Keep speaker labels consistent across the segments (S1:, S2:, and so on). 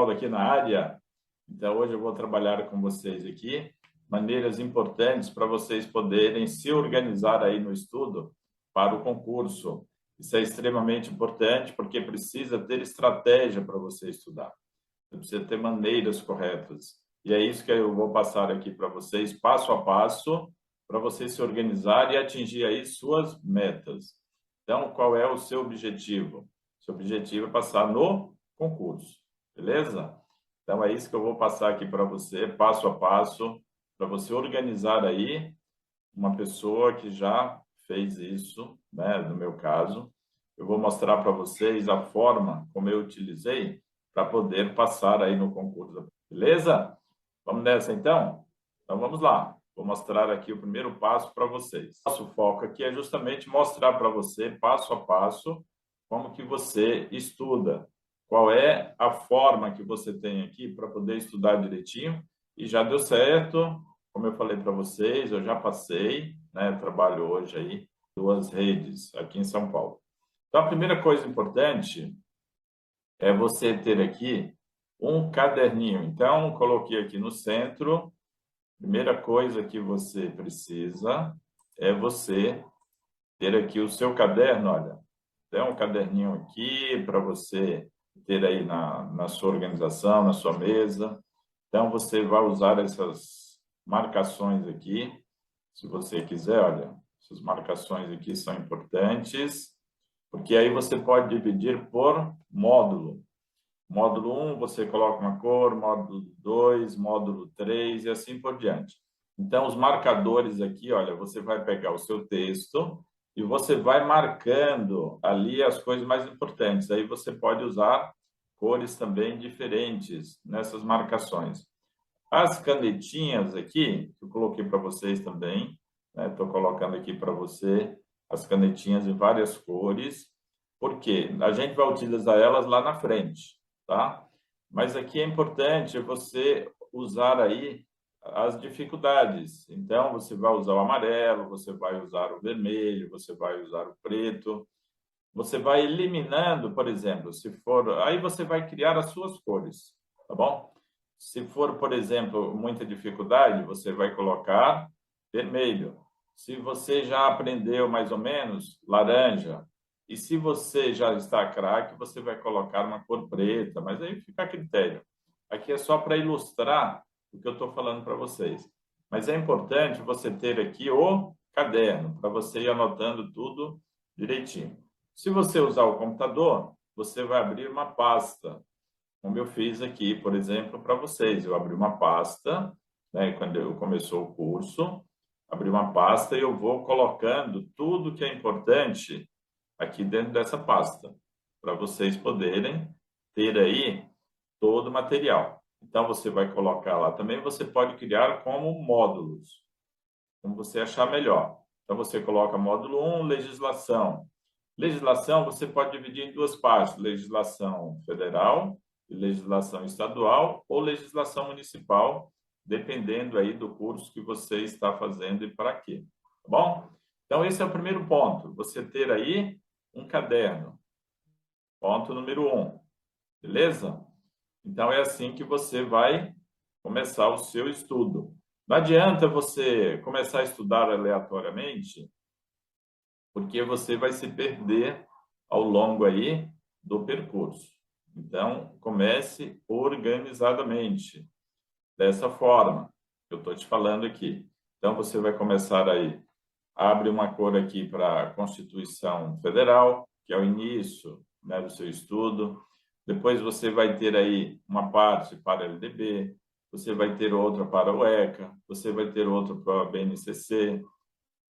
S1: Paulo aqui na área. Então, hoje eu vou trabalhar com vocês aqui maneiras importantes para vocês poderem se organizar aí no estudo para o concurso. Isso é extremamente importante porque precisa ter estratégia para você estudar. Você precisa ter maneiras corretas. E é isso que eu vou passar aqui para vocês, passo a passo, para você se organizar e atingir aí suas metas. Então, qual é o seu objetivo? Seu objetivo é passar no concurso, beleza? Então, é isso que eu vou passar aqui para você, passo a passo, para você organizar aí uma pessoa que já fez isso, né? No meu caso, eu vou mostrar para vocês a forma como eu utilizei para poder passar aí no concurso, beleza? Vamos nessa, então? Então, vamos lá. Vou mostrar aqui o primeiro passo para vocês. Nosso foco aqui é justamente mostrar para você, passo a passo, como que você estuda. Qual é a forma que você tem aqui para poder estudar direitinho. E já deu certo, como eu falei para vocês, eu já passei, né? Trabalho hoje aí, 2 redes aqui em São Paulo. Então, a primeira coisa importante é você ter aqui um caderninho. Então, coloquei aqui no centro. Primeira coisa que você precisa é você ter aqui o seu caderno, olha. Tem um caderninho aqui para você ter aí na sua organização, na sua mesa. Então, você vai usar essas marcações aqui, se você quiser, olha. Essas marcações aqui são importantes, porque aí você pode dividir por módulo. Módulo 1, você coloca uma cor, módulo 2, módulo 3 e assim por diante. Então, os marcadores aqui, olha, você vai pegar o seu texto e você vai marcando ali as coisas mais importantes. Aí você pode usar cores também diferentes nessas marcações. As canetinhas aqui, que eu coloquei para vocês também, né? Estou colocando aqui para você as canetinhas em várias cores, porque a gente vai utilizar elas lá na frente, tá? Mas aqui é importante você usar aí as dificuldades. Então, você vai usar o amarelo, você vai usar o vermelho, você vai usar o preto. Você vai eliminando, por exemplo, se for... Aí você vai criar as suas cores, tá bom? Se for, por exemplo, muita dificuldade, você vai colocar vermelho. Se você já aprendeu mais ou menos, laranja. E se você já está craque, você vai colocar uma cor preta, mas aí fica a critério. Aqui é só para ilustrar o que eu estou falando para vocês. Mas é importante você ter aqui o caderno, para você ir anotando tudo direitinho. Se você usar o computador, você vai abrir uma pasta, como eu fiz aqui, por exemplo, para vocês. Eu abri uma pasta, né, quando eu começou o curso, abri uma pasta e eu vou colocando tudo que é importante aqui dentro dessa pasta, para vocês poderem ter aí todo o material. Então, você vai colocar lá também, você pode criar como módulos, como você achar melhor. Então, você coloca módulo 1, legislação. Legislação você pode dividir em 2 partes, legislação federal e legislação estadual ou legislação municipal, dependendo aí do curso que você está fazendo e para quê, tá bom? Então, esse é o primeiro ponto, você ter aí um caderno. Ponto número 1, beleza? Então, é assim que você vai começar o seu estudo. Não adianta você começar a estudar aleatoriamente, porque você vai se perder ao longo aí do percurso. Então, comece organizadamente, dessa forma que eu estou te falando aqui. Então, você vai começar aí, abre uma cor aqui para a Constituição Federal, que é o início, né, do seu estudo. Depois você vai ter aí uma parte para a LDB, você vai ter outra para o ECA, você vai ter outra para a BNCC,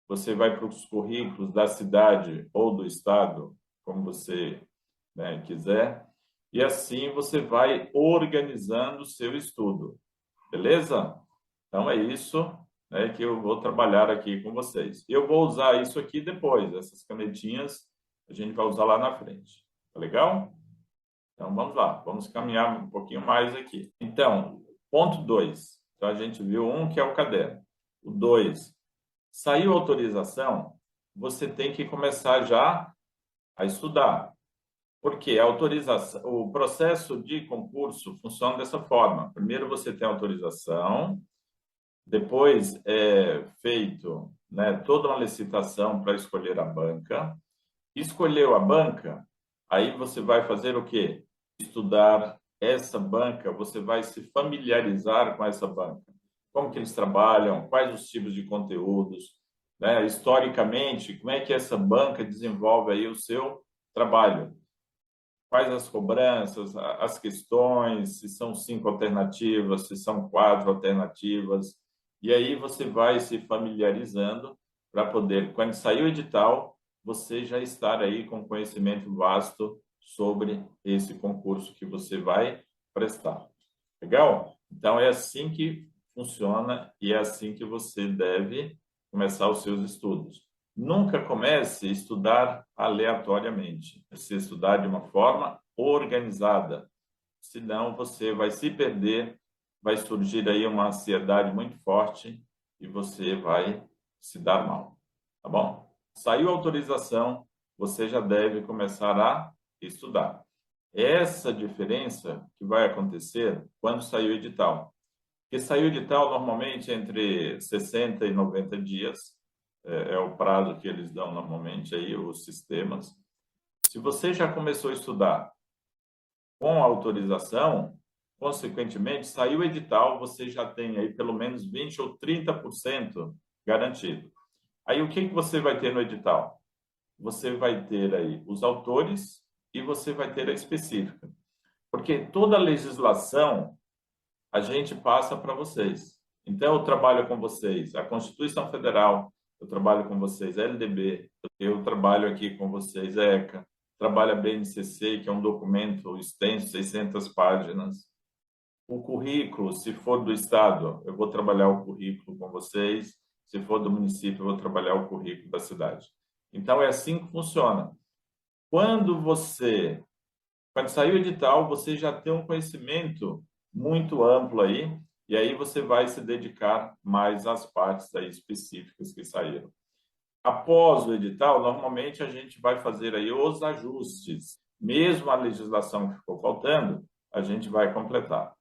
S1: você vai para os currículos da cidade ou do estado, como você, né, quiser, e assim você vai organizando o seu estudo, beleza? Então é isso, né, que eu vou trabalhar aqui com vocês. Eu vou usar isso aqui depois, essas canetinhas a gente vai usar lá na frente, tá legal? Então vamos lá, vamos caminhar um pouquinho mais aqui. Então, ponto 2. Então a gente viu um que é o caderno. O 2, saiu a autorização, você tem que começar já a estudar. Porque a autorização, o processo de concurso funciona dessa forma. Primeiro você tem autorização, depois é feito, né, toda uma licitação para escolher a banca. Escolheu a banca, aí você vai fazer o quê? Estudar essa banca, você vai se familiarizar com essa banca. Como que eles trabalham, quais os tipos de conteúdos, né? Historicamente, como é que essa banca desenvolve aí o seu trabalho? Quais as cobranças, as questões, se são 5 alternativas, se são 4 alternativas. E aí você vai se familiarizando para poder, quando sair o edital, você já estar aí com conhecimento vasto sobre esse concurso que você vai prestar. Legal? Então, é assim que funciona e é assim que você deve começar os seus estudos. Nunca comece a estudar aleatoriamente. Você estudar de uma forma organizada. Senão, você vai se perder, vai surgir aí uma ansiedade muito forte e você vai se dar mal. Tá bom? Saiu a autorização, você já deve começar a estudar. Essa diferença que vai acontecer quando sair o edital. Porque sair o edital normalmente entre 60 e 90 dias, é o prazo que eles dão normalmente aí, os sistemas. Se você já começou a estudar com autorização, consequentemente, saiu o edital, você já tem aí pelo menos 20 ou 30% garantido. Aí o que você vai ter no edital? Você vai ter aí os autores e você vai ter a específica. Porque toda a legislação a gente passa para vocês. Então, eu trabalho com vocês a Constituição Federal, eu trabalho com vocês a LDB, eu trabalho aqui com vocês a ECA, trabalho a BNCC, que é um documento extenso, 600 páginas. O currículo, se for do Estado, eu vou trabalhar o currículo com vocês, se for do município, eu vou trabalhar o currículo da cidade. Então, é assim que funciona. Quando sair o edital, você já tem um conhecimento muito amplo aí, e aí você vai se dedicar mais às partes aí específicas que saíram. Após o edital, normalmente a gente vai fazer aí os ajustes. Mesmo a legislação que ficou faltando, a gente vai completar.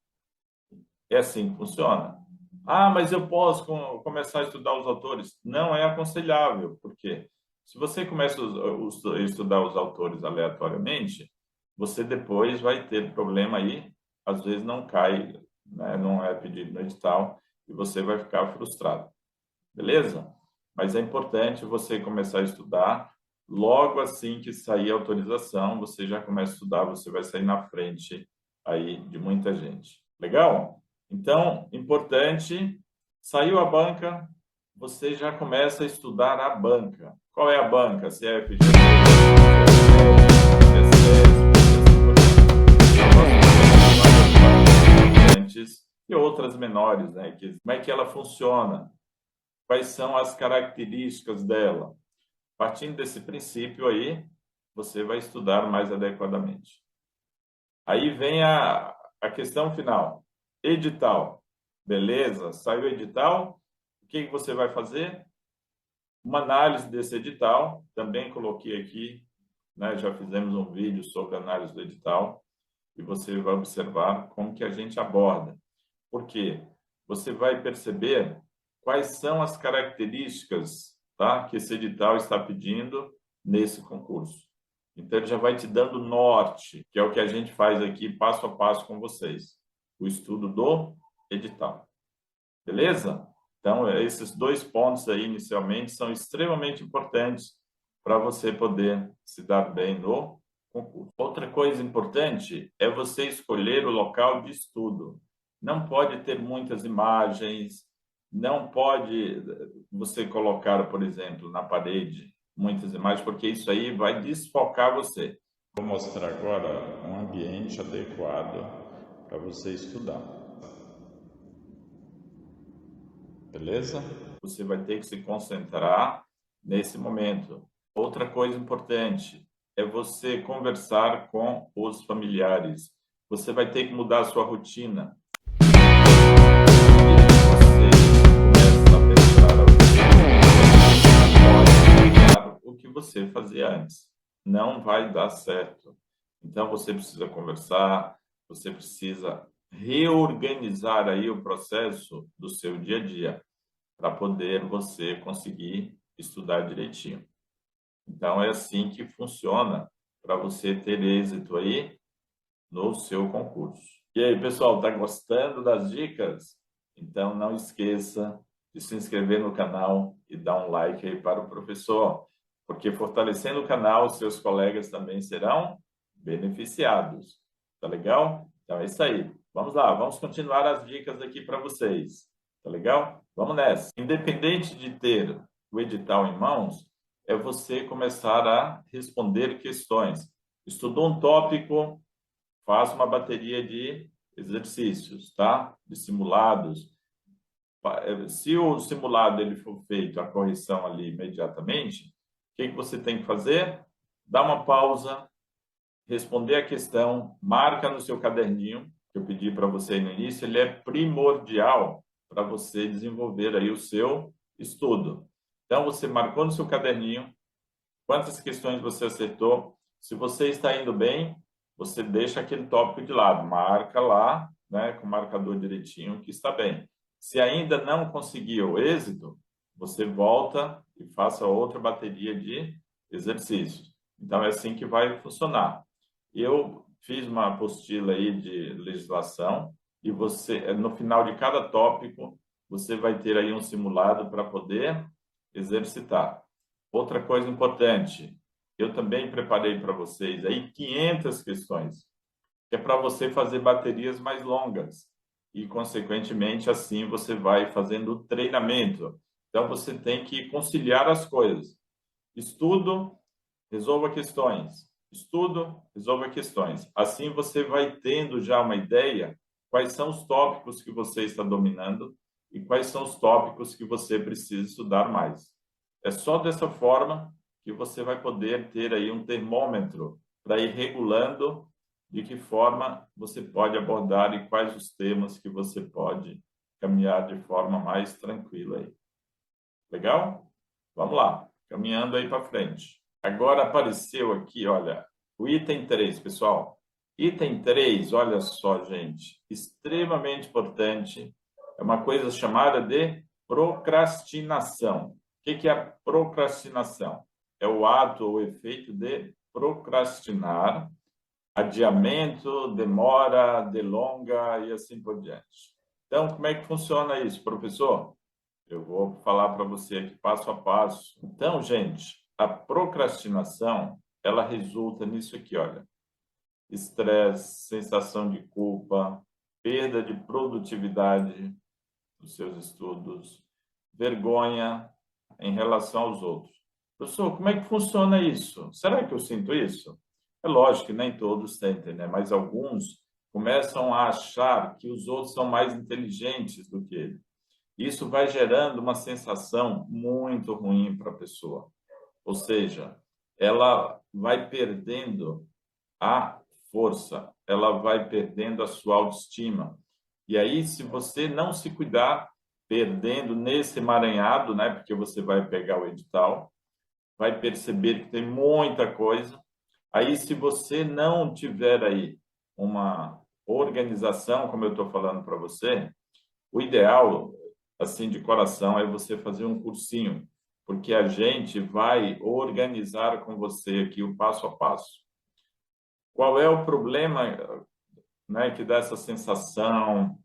S1: É assim que funciona. Ah, mas eu posso começar a estudar os autores? Não é aconselhável, porque se você começa a estudar os autores aleatoriamente, você depois vai ter problema aí, às vezes não cai, né, não é pedido no edital, e você vai ficar frustrado. Beleza? Mas é importante você começar a estudar. Logo assim que sair a autorização, você já começa a estudar, você vai sair na frente aí de muita gente. Legal? Então, importante, saiu a banca, você já começa a estudar a banca. Qual é a banca? CFG, e outras menores, né? Como é que ela funciona? Quais são as características dela? Partindo desse princípio aí, você vai estudar mais adequadamente. Aí vem a questão final. Edital. Beleza? Saiu o edital. O que você vai fazer? Uma análise desse edital. Também coloquei aqui, né? Já fizemos um vídeo sobre a análise do edital. E você vai observar como que a gente aborda. Por quê? Você vai perceber quais são as características, tá, que esse edital está pedindo nesse concurso. Então, ele já vai te dando norte, que é o que a gente faz aqui passo a passo com vocês. O estudo do edital. Beleza? Então, esses 2 pontos aí, inicialmente, são extremamente importantes para você poder se dar bem no concurso. Outra coisa importante é você escolher o local de estudo. Não pode ter muitas imagens, não pode você colocar, por exemplo, na parede muitas imagens, porque isso aí vai desfocar você. Vou mostrar agora um ambiente adequado para você estudar. Beleza? Você vai ter que se concentrar nesse momento. Outra coisa importante é você conversar com os familiares. Você vai ter que mudar a sua rotina. O que você fazia antes. Não vai dar certo. Então, você precisa conversar, você precisa reorganizar aí o processo do seu dia a dia para poder você conseguir estudar direitinho. Então, é assim que funciona para você ter êxito aí no seu concurso. E aí, pessoal, tá gostando das dicas? Então, não esqueça de se inscrever no canal e dar um like aí para o professor, porque fortalecendo o canal, seus colegas também serão beneficiados. Tá legal? Então é isso aí. Vamos lá, vamos continuar as dicas aqui para vocês. Tá legal? Vamos nessa. Independente de ter o edital em mãos, é você começar a responder questões. Estudou um tópico, faça uma bateria de exercícios, tá? De simulados. Se o simulado ele for feito, a correção ali imediatamente, o que você tem que fazer? Dar uma pausa, responder a questão, marca no seu caderninho, que eu pedi para você no início, ele é primordial para você desenvolver aí o seu estudo. Então, você marcou no seu caderninho quantas questões você acertou. Se você está indo bem, você deixa aquele tópico de lado, marca lá, né, com o marcador direitinho que está bem. Se ainda não conseguiu êxito, você volta e faça outra bateria de exercícios. Então, é assim que vai funcionar. Eu fiz uma apostila aí de legislação e você, no final de cada tópico, você vai ter aí um simulado para poder exercitar. Outra coisa importante, eu também preparei para vocês aí 500 questões, que é para você fazer baterias mais longas e, consequentemente, assim você vai fazendo o treinamento. Então, você tem que conciliar as coisas. Estudo, resolva questões. Estudo, resolva questões. Assim você vai tendo já uma ideia quais são os tópicos que você está dominando e quais são os tópicos que você precisa estudar mais. É só dessa forma que você vai poder ter aí um termômetro para ir regulando de que forma você pode abordar e quais os temas que você pode caminhar de forma mais tranquila aí. Legal? Vamos lá, caminhando aí para frente. Agora apareceu aqui, olha, o item 3, pessoal. Item 3, olha só, gente, extremamente importante. É uma coisa chamada de procrastinação. O que é a procrastinação? É o ato ou efeito de procrastinar, adiamento, demora, delonga e assim por diante. Então, como é que funciona isso, professor? Eu vou falar para você aqui passo a passo. Então, gente, a procrastinação, ela resulta nisso aqui, olha. Estresse, sensação de culpa, perda de produtividade dos seus estudos, vergonha em relação aos outros. Professor, como é que funciona isso? Será que eu sinto isso? É lógico que nem todos sentem, né? Mas alguns começam a achar que os outros são mais inteligentes do que ele. Isso vai gerando uma sensação muito ruim para a pessoa. Ou seja, ela vai perdendo a força, ela vai perdendo a sua autoestima. E aí, se você não se cuidar, perdendo nesse emaranhado, né? Porque você vai pegar o edital, vai perceber que tem muita coisa. Aí, se você não tiver aí uma organização, como eu estou falando para você, o ideal, assim, de coração, é você fazer um cursinho, porque a gente vai organizar com você aqui o passo a passo. Qual é o problema, né, que dá essa sensação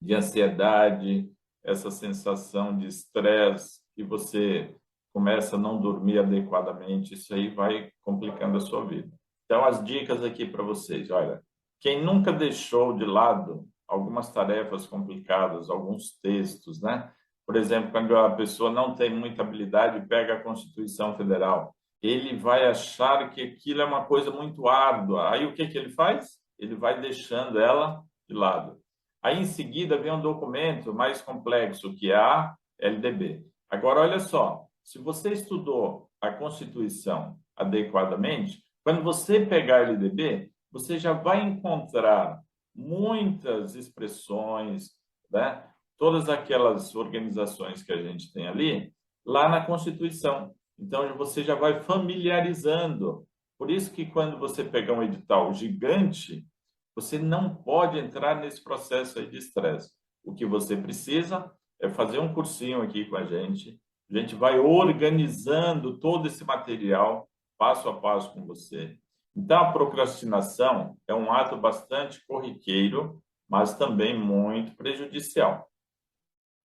S1: de ansiedade, essa sensação de estresse, que você começa a não dormir adequadamente, isso aí vai complicando a sua vida. Então, as dicas aqui para vocês, olha, quem nunca deixou de lado algumas tarefas complicadas, alguns textos, né? Por exemplo, quando a pessoa não tem muita habilidade, pega a Constituição Federal, ele vai achar que aquilo é uma coisa muito árdua. Aí o que ele faz? Ele vai deixando ela de lado. Aí em seguida vem um documento mais complexo, que é a LDB. Agora, olha só, se você estudou a Constituição adequadamente, quando você pegar a LDB, você já vai encontrar muitas expressões, né? Todas aquelas organizações que a gente tem ali, lá na Constituição. Então, você já vai familiarizando Por isso que quando você pegar um edital gigante, você não pode entrar nesse processo aí de estresse. O que você precisa é fazer um cursinho aqui com a gente. A gente vai organizando todo esse material passo a passo com você. Então, a procrastinação é um ato bastante corriqueiro, mas também muito prejudicial.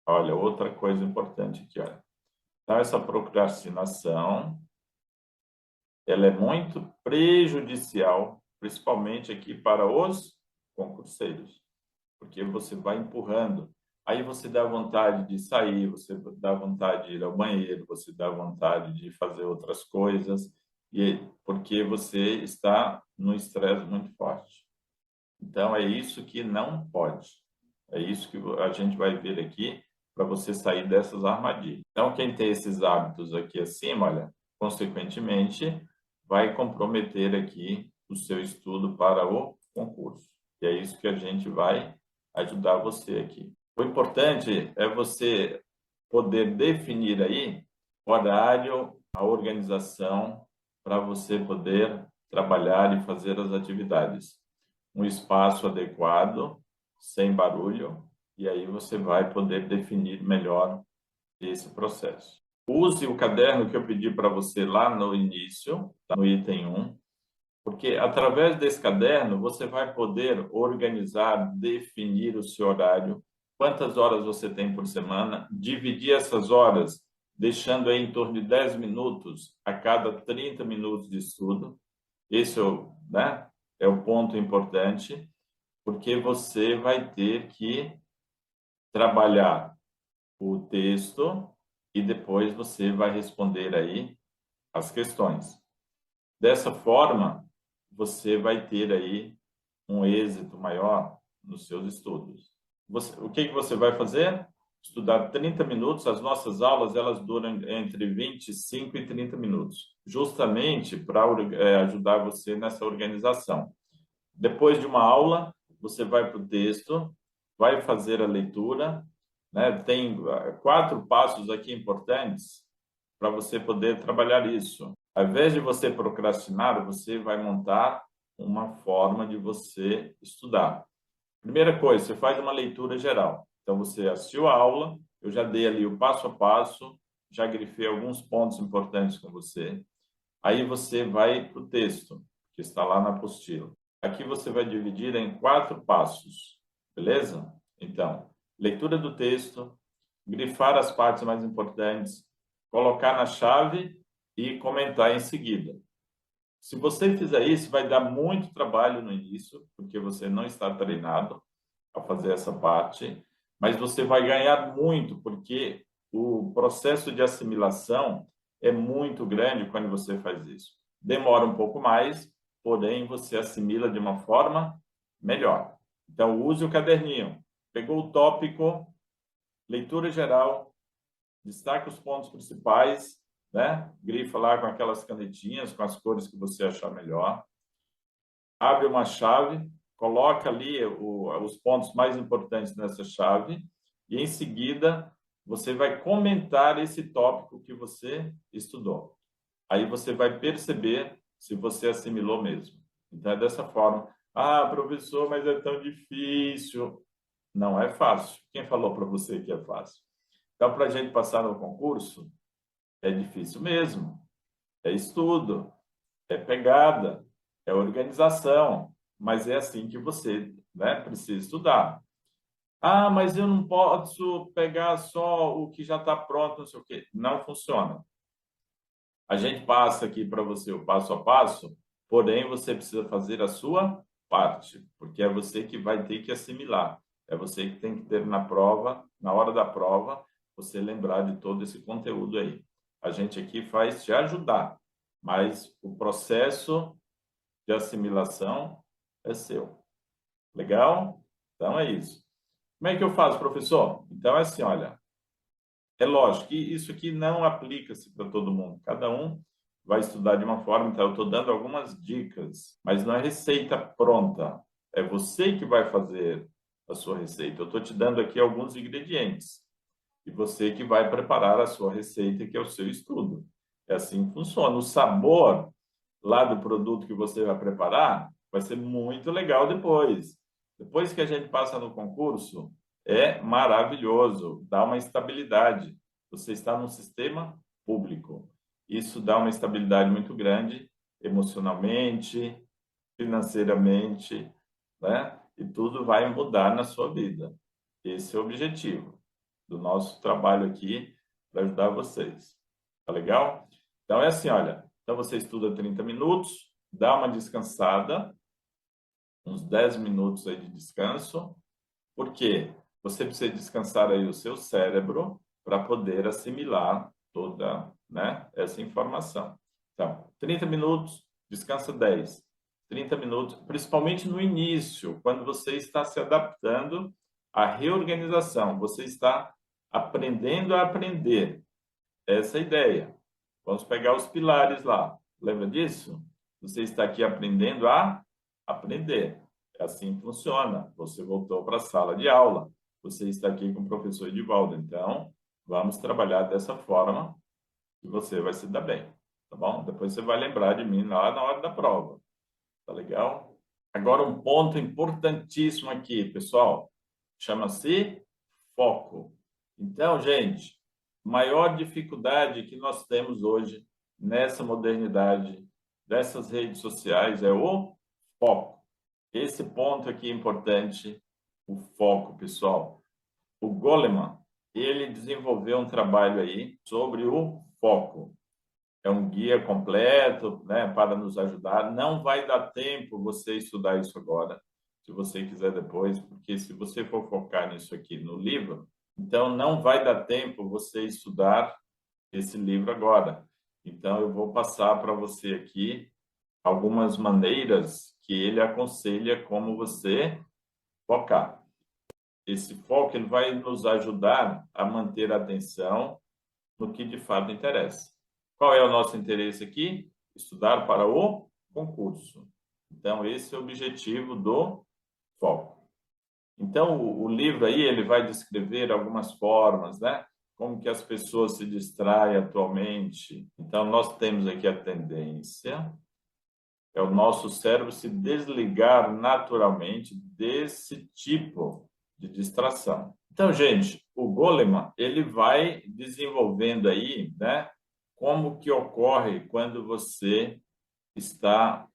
S1: Olha, outra coisa importante aqui, olha. Então, essa procrastinação, ela é muito prejudicial, principalmente aqui para os concurseiros, porque você vai empurrando. Aí você dá vontade de sair, você dá vontade de ir ao banheiro, você dá vontade de fazer outras coisas, e porque você está num estresse muito forte. Então, é isso que não pode. É isso que a gente vai ver aqui para você sair dessas armadilhas. Então, quem tem esses hábitos aqui acima, olha, consequentemente, vai comprometer aqui o seu estudo para o concurso. E é isso que a gente vai ajudar você aqui. O importante é você poder definir aí o horário, a organização, para você poder trabalhar e fazer as atividades. Um espaço adequado, sem barulho, e aí você vai poder definir melhor esse processo. Use o caderno que eu pedi para você lá no início, tá? No item 1, porque através desse caderno você vai poder organizar, definir o seu horário, quantas horas você tem por semana, dividir essas horas, deixando aí em torno de 10 minutos a cada 30 minutos de estudo. Esse é o ponto importante, porque você vai ter que trabalhar o texto e depois você vai responder aí as questões. Dessa forma, você vai ter aí um êxito maior nos seus estudos. O que você vai fazer? Estudar 30 minutos. As nossas aulas, elas duram entre 25 e 30 minutos, justamente para ajudar você nessa organização. Depois de uma aula, você vai para o texto, vai fazer a leitura, né? Tem 4 passos aqui importantes para você poder trabalhar isso. Ao invés de você procrastinar, você vai montar uma forma de você estudar. Primeira coisa, você faz uma leitura geral. Então, você assistiu a aula, eu já dei ali o passo a passo, já grifei alguns pontos importantes com você. Aí você vai para o texto, que está lá na apostila. Aqui você vai dividir em 4 passos, beleza? Então, leitura do texto, grifar as partes mais importantes, colocar na chave e comentar em seguida. Se você fizer isso, vai dar muito trabalho no início, porque você não está treinado a fazer essa parte, mas você vai ganhar muito, porque o processo de assimilação é muito grande quando você faz isso. Demora um pouco mais, porém você assimila de uma forma melhor. Então, use o caderninho. Pegou o tópico, leitura geral, destaca os pontos principais, né? Grifa lá com aquelas canetinhas, com as cores que você achar melhor. Abre uma chave, coloca ali os pontos mais importantes nessa chave e, em seguida, você vai comentar esse tópico que você estudou. Aí você vai perceber se você assimilou mesmo. Então, é dessa forma. Ah, professor, mas é tão difícil. Não é fácil. Quem falou para você que é fácil? Então, para a gente passar no concurso, é difícil mesmo. É estudo, é pegada, é organização. Mas é assim que você, né, precisa estudar. Ah, mas eu não posso pegar só o que já está pronto, não sei o quê. Não funciona. A gente passa aqui para você o passo a passo, porém você precisa fazer a sua parte, porque é você que vai ter que assimilar. É você que tem que ter na prova, na hora da prova, você lembrar de todo esse conteúdo aí. A gente aqui faz te ajudar, mas o processo de assimilação é seu. Legal? Então é isso. Como é que eu faço, professor? Então é assim, olha, é lógico que isso aqui não aplica-se para todo mundo. Cada um vai estudar de uma forma, então eu estou dando algumas dicas, mas não é receita pronta. É você que vai fazer a sua receita. Eu estou te dando aqui alguns ingredientes e você que vai preparar a sua receita, que é o seu estudo. É assim que funciona. O sabor lá do produto que você vai preparar, vai ser muito legal depois. Depois que a gente passa no concurso, é maravilhoso, dá uma estabilidade. Você está num sistema público. Isso dá uma estabilidade muito grande, emocionalmente, financeiramente, né? E tudo vai mudar na sua vida. Esse é o objetivo do nosso trabalho aqui, para ajudar vocês. Tá legal? Então é assim, olha, então você estuda 30 minutos, dá uma descansada, uns 10 minutos aí de descanso, porque você precisa descansar aí o seu cérebro para poder assimilar toda, né, essa informação. Então, 30 minutos, descansa 10. 30 minutos, principalmente no início, quando você está se adaptando à reorganização, você está aprendendo a aprender. Essa é a ideia. Vamos pegar os pilares lá. Lembra disso? Você está aqui aprendendo a aprender. É assim que funciona. Você voltou para a sala de aula. Você está aqui com o professor Edivaldo. Então, vamos trabalhar dessa forma que você vai se dar bem. Tá bom? Depois você vai lembrar de mim lá na hora da prova. Tá legal? Agora, um ponto importantíssimo aqui, pessoal. Chama-se foco. Então, gente, maior dificuldade que nós temos hoje nessa modernidade dessas redes sociais é o foco. Esse ponto aqui é importante, o foco, pessoal. O Goleman, ele desenvolveu um trabalho aí sobre o foco. É um guia completo, né, para nos ajudar. Não vai dar tempo você estudar isso agora, se você quiser depois, porque se você for focar nisso aqui no livro, então não vai dar tempo você estudar esse livro agora. Então eu vou passar para você aqui algumas maneiras que ele aconselha como você focar. Esse foco ele vai nos ajudar a manter a atenção no que de fato interessa. Qual é o nosso interesse aqui? Estudar para o concurso. Então, esse é o objetivo do foco. Então, o livro aí, ele vai descrever algumas formas, né? Como que as pessoas se distraem atualmente. Então, nós temos aqui a tendência, é o nosso cérebro se desligar naturalmente desse tipo de distração. Então, gente, o Goleman, ele vai desenvolvendo aí, né, como que ocorre quando você está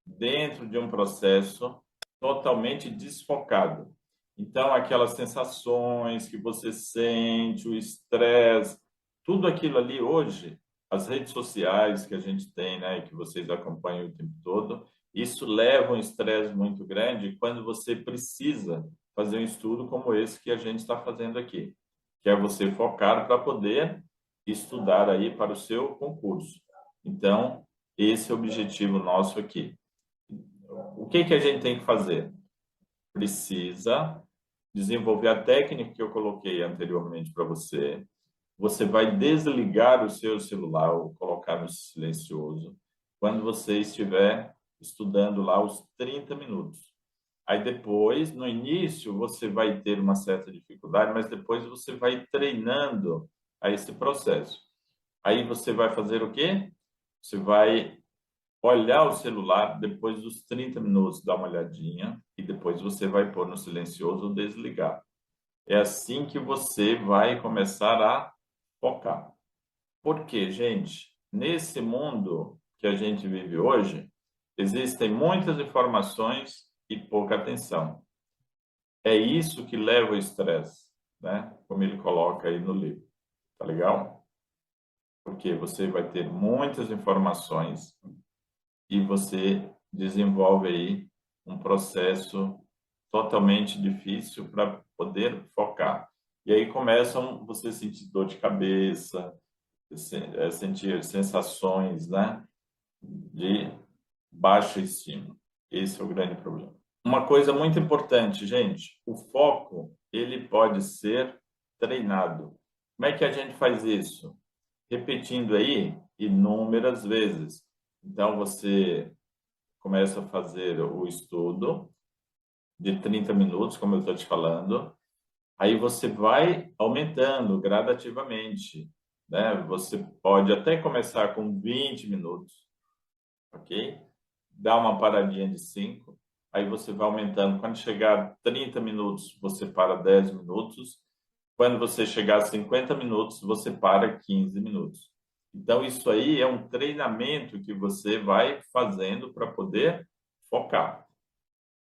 S1: dentro de um processo totalmente desfocado. Então, aquelas sensações que você sente, o estresse, tudo aquilo ali hoje, as redes sociais que a gente tem, né, que vocês acompanham o tempo todo, isso leva um estresse muito grande quando você precisa fazer um estudo como esse que a gente está fazendo aqui, que é você focar para poder estudar aí para o seu concurso. Então, esse é o objetivo nosso aqui. O que que a gente tem que fazer? Precisa desenvolver a técnica que eu coloquei anteriormente para você. Você vai desligar o seu celular ou colocar no silencioso quando você estiver estudando lá os 30 minutos. Aí depois, no início, você vai ter uma certa dificuldade, mas depois você vai treinando a esse processo. Aí você vai fazer o quê? Você vai olhar o celular depois dos 30 minutos, dar uma olhadinha e depois você vai pôr no silencioso ou desligar. É assim que você vai começar a focar. Porque, gente, nesse mundo que a gente vive hoje, existem muitas informações e pouca atenção. É isso que leva ao estresse, né? Como ele coloca aí no livro. Tá legal? Porque você vai ter muitas informações e você desenvolve aí um processo totalmente difícil para poder focar. E aí começam você sentir dor de cabeça, sentir sensações, né, de baixa estima. Esse é o grande problema. Uma coisa muito importante, gente, o foco, ele pode ser treinado. Como é que a gente faz isso? Repetindo aí inúmeras vezes. Então, você começa a fazer o estudo de 30 minutos, como eu estou te falando, aí você vai aumentando gradativamente, né? Você pode até começar com 20 minutos, ok? Dá uma paradinha de 5, aí você vai aumentando. Quando chegar a 30 minutos, você para 10 minutos. Quando você chegar a 50 minutos, você para 15 minutos. Então, isso aí é um treinamento que você vai fazendo para poder focar.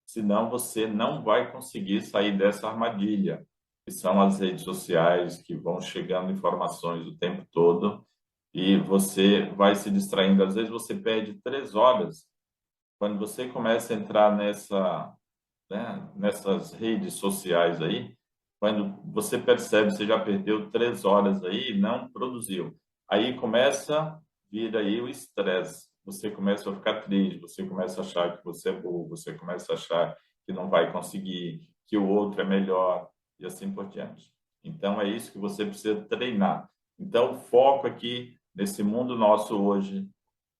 S1: Senão, você não vai conseguir sair dessa armadilha, que são as redes sociais, que vão chegando informações o tempo todo e você vai se distraindo. Às vezes, você perde 3 horas. Quando você começa a entrar nessas redes sociais aí, quando você percebe, você já perdeu 3 horas aí e não produziu. Aí começa a vir aí o estresse. Você começa a ficar triste, você começa a achar que você é burro, você começa a achar que não vai conseguir, que o outro é melhor e assim por diante. Então é isso que você precisa treinar. Então o foco aqui nesse mundo nosso hoje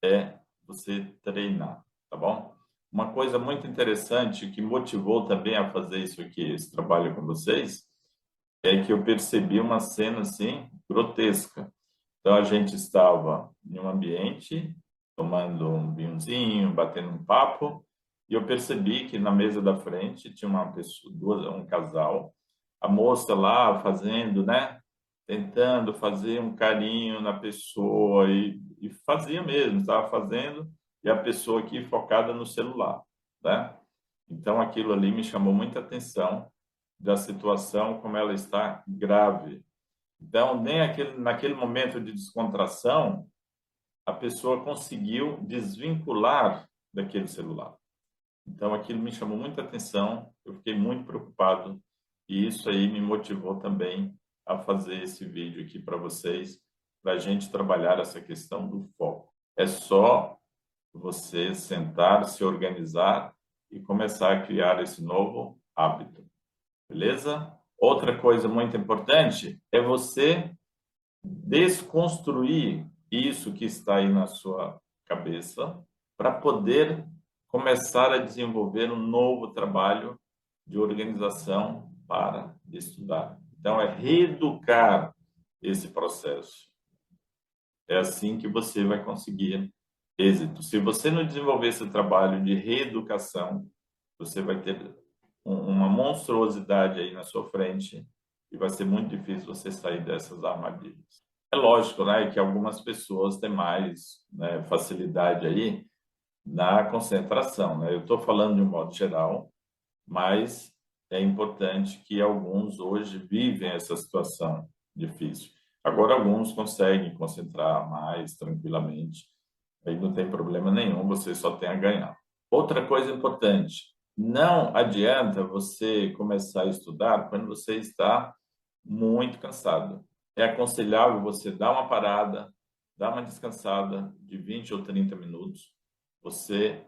S1: é você treinar, tá bom? Uma coisa muito interessante que motivou também a fazer isso aqui, esse trabalho com vocês, é que eu percebi uma cena assim grotesca. Então a gente estava em um ambiente tomando um vinhozinho, batendo um papo, e eu percebi que na mesa da frente tinha uma pessoa, um casal, a moça lá fazendo, né, tentando fazer um carinho na pessoa e fazia mesmo, estava fazendo e a pessoa aqui focada no celular, né? Então aquilo ali me chamou muita atenção da situação como ela está grave. Então nem naquele momento de descontração a pessoa conseguiu desvincular daquele celular. Então aquilo me chamou muita atenção, eu fiquei muito preocupado e isso aí me motivou também a fazer esse vídeo aqui para vocês, para a gente trabalhar essa questão do foco. É só você sentar, se organizar e começar a criar esse novo hábito, beleza? Outra coisa muito importante é você desconstruir isso que está aí na sua cabeça para poder começar a desenvolver um novo trabalho de organização para estudar. Então, é reeducar esse processo. É assim que você vai conseguir êxito. Se você não desenvolver esse trabalho de reeducação, você vai ter uma monstruosidade aí na sua frente e vai ser muito difícil você sair dessas armadilhas. É lógico, né, que algumas pessoas têm mais, né, facilidade aí na concentração, né? Eu estou falando de um modo geral, mas é importante que alguns hoje vivem essa situação difícil. Agora, alguns conseguem concentrar mais tranquilamente, aí não tem problema nenhum, você só tem a ganhar. Outra coisa importante, não adianta você começar a estudar quando você está muito cansado. É aconselhável você dar uma parada, dar uma descansada de 20 ou 30 minutos, você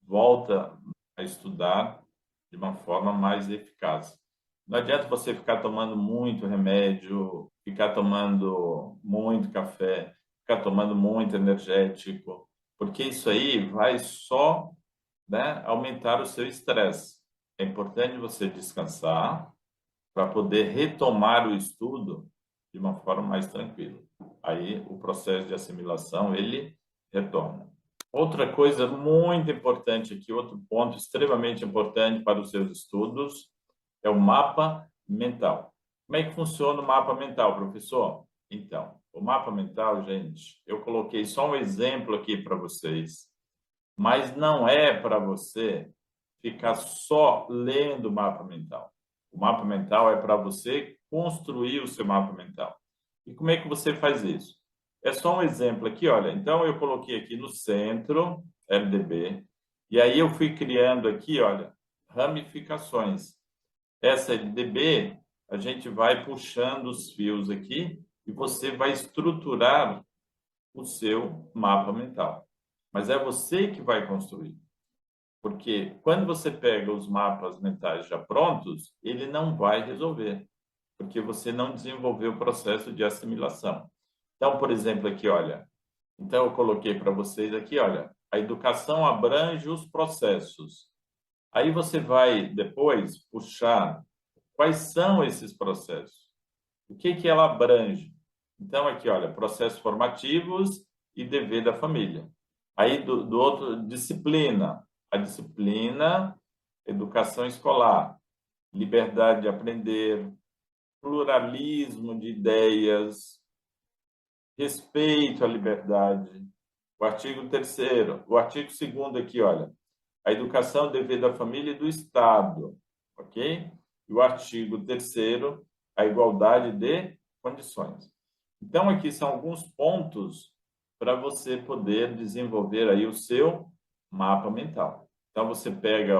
S1: volta a estudar de uma forma mais eficaz. Não adianta você ficar tomando muito remédio, ficar tomando muito café, ficar tomando muito energético, porque isso aí vai só, né, aumentar o seu estresse. É importante você descansar para poder retomar o estudo de uma forma mais tranquila. Aí o processo de assimilação ele retorna. Outra coisa muito importante aqui, outro ponto extremamente importante para os seus estudos, é o mapa mental. Como é que funciona o mapa mental, professor? Então, o mapa mental, gente, eu coloquei só um exemplo aqui para vocês, mas não é para você ficar só lendo o mapa mental. O mapa mental é para você construir o seu mapa mental. E como é que você faz isso? É só um exemplo aqui, olha. Então, eu coloquei aqui no centro, LDB, e aí eu fui criando aqui, olha, ramificações. Essa LDB, a gente vai puxando os fios aqui e você vai estruturar o seu mapa mental. Mas é você que vai construir. Porque quando você pega os mapas mentais já prontos, ele não vai resolver, porque você não desenvolveu o processo de assimilação. Então, por exemplo, aqui, olha, então eu coloquei para vocês aqui, olha, a educação abrange os processos. Aí você vai depois puxar quais são esses processos. O que que ela abrange? Então aqui, olha, processos formativos e dever da família. Aí, do outro, disciplina. A disciplina, educação escolar, liberdade de aprender, pluralismo de ideias, respeito à liberdade. O artigo 3º, o artigo 2º aqui, olha, a educação é o dever da família e do Estado, ok? E o artigo 3º, a igualdade de condições. Então, aqui são alguns pontos para você poder desenvolver aí o seu mapa mental. Então, você pega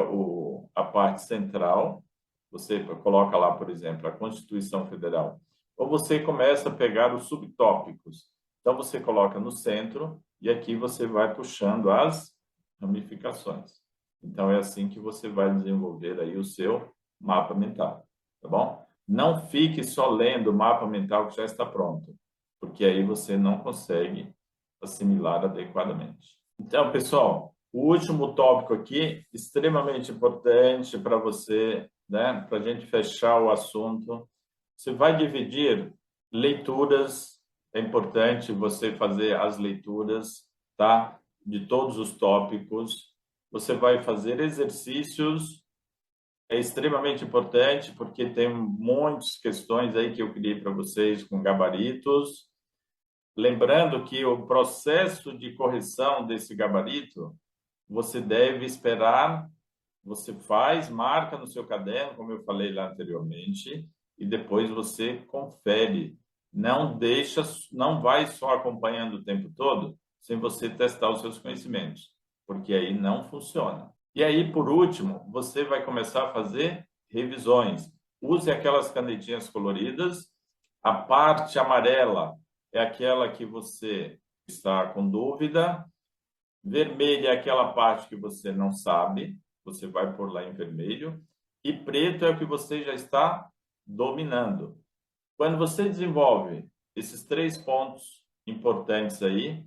S1: a parte central, você coloca lá, por exemplo, a Constituição Federal, ou você começa a pegar os subtópicos. Então, você coloca no centro e aqui você vai puxando as ramificações. Então, é assim que você vai desenvolver aí o seu mapa mental, tá bom? Não fique só lendo o mapa mental que já está pronto, porque aí você não consegue assimilar adequadamente. Então, pessoal, o último tópico aqui, extremamente importante para você, né? Para a gente fechar o assunto, você vai dividir leituras, é importante você fazer as leituras, tá? De todos os tópicos. Você vai fazer exercícios, é extremamente importante, porque tem muitas questões aí que eu criei para vocês com gabaritos. Lembrando que o processo de correção desse gabarito, você deve esperar, você faz, marca no seu caderno, como eu falei lá anteriormente, e depois você confere. Não deixa, não vai só acompanhando o tempo todo, sem você testar os seus conhecimentos, porque aí não funciona. E aí, por último, você vai começar a fazer revisões. Use aquelas canetinhas coloridas. A parte amarela é aquela que você está com dúvida. Vermelha é aquela parte que você não sabe. Você vai pôr lá em vermelho. E preto é o que você já está dominando. Quando você desenvolve esses 3 pontos importantes aí,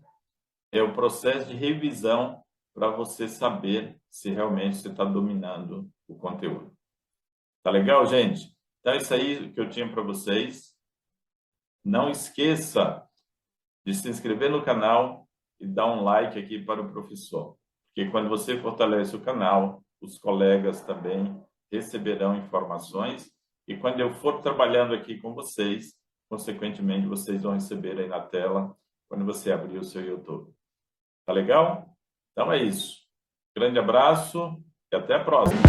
S1: é o processo de revisão para você saber se realmente você está dominando o conteúdo. Tá legal, gente? Então, é isso aí que eu tinha para vocês. Não esqueça de se inscrever no canal e dar um like aqui para o professor. Porque quando você fortalece o canal, os colegas também receberão informações. E quando eu for trabalhando aqui com vocês, consequentemente, vocês vão receber aí na tela quando você abrir o seu YouTube. Tá legal? Então é isso. Grande abraço e até a próxima.